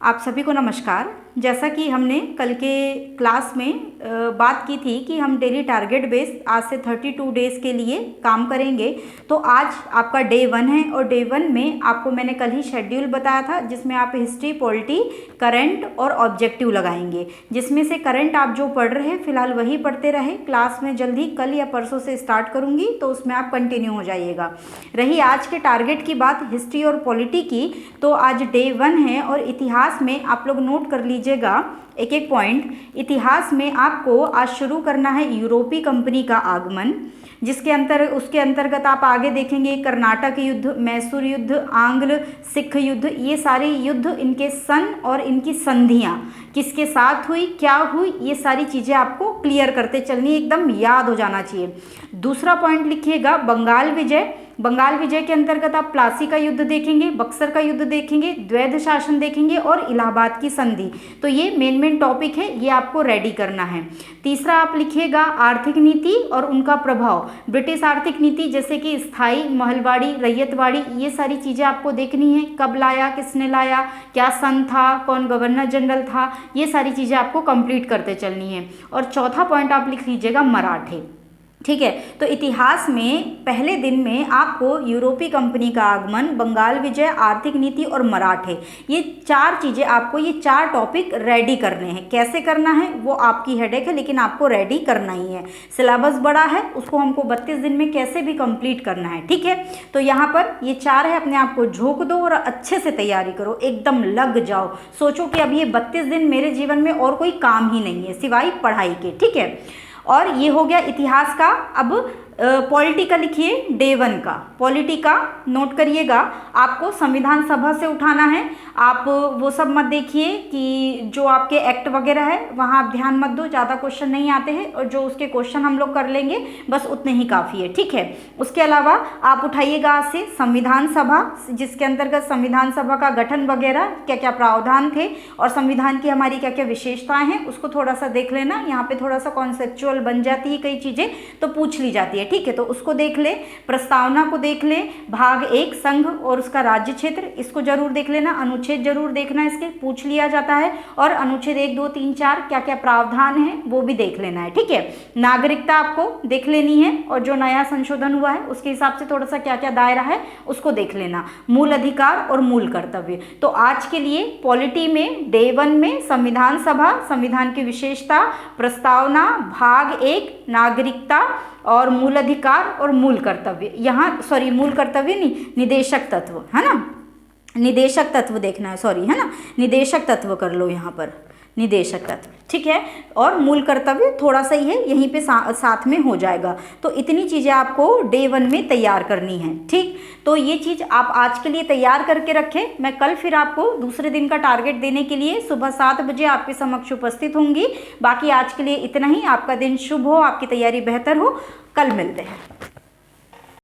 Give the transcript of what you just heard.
आप सभी को नमस्कार। जैसा कि हमने कल के क्लास में बात की थी कि हम डेली टारगेट बेस आज से 32 डेज़ के लिए काम करेंगे। तो आज आपका डे 1 है और डे 1 में आपको मैंने कल ही शेड्यूल बताया था जिसमें आप हिस्ट्री, पॉलिटी, करंट और ऑब्जेक्टिव लगाएंगे। जिसमें से करंट आप जो पढ़ रहे हैं फिलहाल वही पढ़ते रहे। क्लास में जल्दी कल या परसों से स्टार्ट करूँगी तो उसमें आप कंटिन्यू हो जाइएगा। रही आज के टारगेट की बात हिस्ट्री और पॉलिटी की, तो आज डे 1 है और इतिहास में आप लोग नोट कर लीजिएगा एक एक पॉइंट। इतिहास में आपको आज शुरू करना है यूरोपीय कंपनी का आगमन, उसके अंतर्गत आप आगे देखेंगे कर्नाटक युद्ध, मैसूर युद्ध, आंग्ल सिख युद्ध। ये सारे युद्ध, इनके सन और इनकी संधियां किसके साथ हुई, क्या हुई, ये सारी चीज़ें आपको क्लियर करते चलनी, एकदम याद हो जाना चाहिए। दूसरा पॉइंट लिखिएगा बंगाल विजय। बंगाल विजय के अंतर्गत आप प्लासी का युद्ध देखेंगे, बक्सर का युद्ध देखेंगे, द्वैध शासन देखेंगे और इलाहाबाद की संधि। तो ये मेन टॉपिक है, ये आपको रेडी करना है। तीसरा आप लिखिएगा आर्थिक नीति और उनका प्रभाव। ब्रिटिश आर्थिक नीति जैसे कि स्थायी, महलवाड़ी, रैयतवाड़ी, ये सारी चीज़ें आपको देखनी है। कब लाया, किसने लाया, क्या सन था, कौन गवर्नर जनरल था, ये सारी चीज़ें आपको कंप्लीट करते चलनी है। और चौथा पॉइंट आप लिख लीजिएगा मराठे। ठीक है, तो इतिहास में पहले दिन में आपको यूरोपीय कंपनी का आगमन, बंगाल विजय, आर्थिक नीति और मराठे, ये चार चीज़ें आपको, ये चार टॉपिक रेडी करने हैं। कैसे करना है वो आपकी हेडेक है, लेकिन आपको रेडी करना ही है। सिलेबस बड़ा है, उसको हमको 32 दिन में कैसे भी कंप्लीट करना है। ठीक है, तो यहाँ पर ये चार है, अपने आप को झोंक दो और अच्छे से तैयारी करो, एकदम लग जाओ। सोचो कि अब ये 32 दिन मेरे जीवन में और कोई काम ही नहीं है सिवाय पढ़ाई के। ठीक है, और ये हो गया इतिहास का। अब पॉलिटी का लिखिए डे 1 का। पॉलिटी का नोट करिएगा, आपको संविधान सभा से उठाना है। आप वो सब मत देखिए कि जो आपके एक्ट वगैरह है वहाँ आप ध्यान मत दो, ज़्यादा क्वेश्चन नहीं आते हैं और जो उसके क्वेश्चन हम लोग कर लेंगे बस उतने ही काफ़ी है। ठीक है, उसके अलावा आप उठाइएगा आज से संविधान सभा, जिसके अंतर्गत संविधान सभा का गठन वगैरह, क्या क्या प्रावधान थे और संविधान की हमारी क्या क्या विशेषताएं हैं, उसको थोड़ा सा देख लेना। यहाँ पे थोड़ा सा कॉन्सेप्चुअल बन जाती है, कई चीज़ें तो पूछ ली जाती है। ठीक है, तो उसको देख ले, प्रस्तावना को देख ले, भाग 1 संघ और उसका राज्य क्षेत्र, इसको जरूर देख लेना। अनुच्छेद जरूर देखना, इसके पूछ लिया जाता है। और अनुच्छेद 1, 2, 3, 4 क्या क्या प्रावधान है वो भी देख लेना है। ठीक है, नागरिकता आपको देख लेनी है और जो नया संशोधन हुआ है उसके हिसाब से थोड़ा सा क्या क्या दायरा है उसको देख लेना। मूल अधिकार और मूल कर्तव्य। तो आज के लिए पॉलिटी में डे 1 में संविधान सभा, संविधान की विशेषता, प्रस्तावना, भाग 1 नागरिकता और मूल अधिकार और मूल कर्तव्य। यहाँ सॉरी, मूल कर्तव्य नहीं, निदेशक तत्व है ना, निदेशक तत्व देखना है, सॉरी है ना, निदेशक तत्व कर लो यहाँ पर, निदेशक तत्व। ठीक है, और मूल कर्तव्य थोड़ा सा ही है, यहीं पे साथ में हो जाएगा। तो इतनी चीज़ें आपको डे 1 में तैयार करनी है। ठीक, तो ये चीज़ आप आज के लिए तैयार करके रखें। मैं कल फिर आपको दूसरे दिन का टारगेट देने के लिए सुबह 7 बजे आपके समक्ष उपस्थित होंगी। बाकी आज के लिए इतना ही। आपका दिन शुभ हो, आपकी तैयारी बेहतर हो। कल मिलते हैं।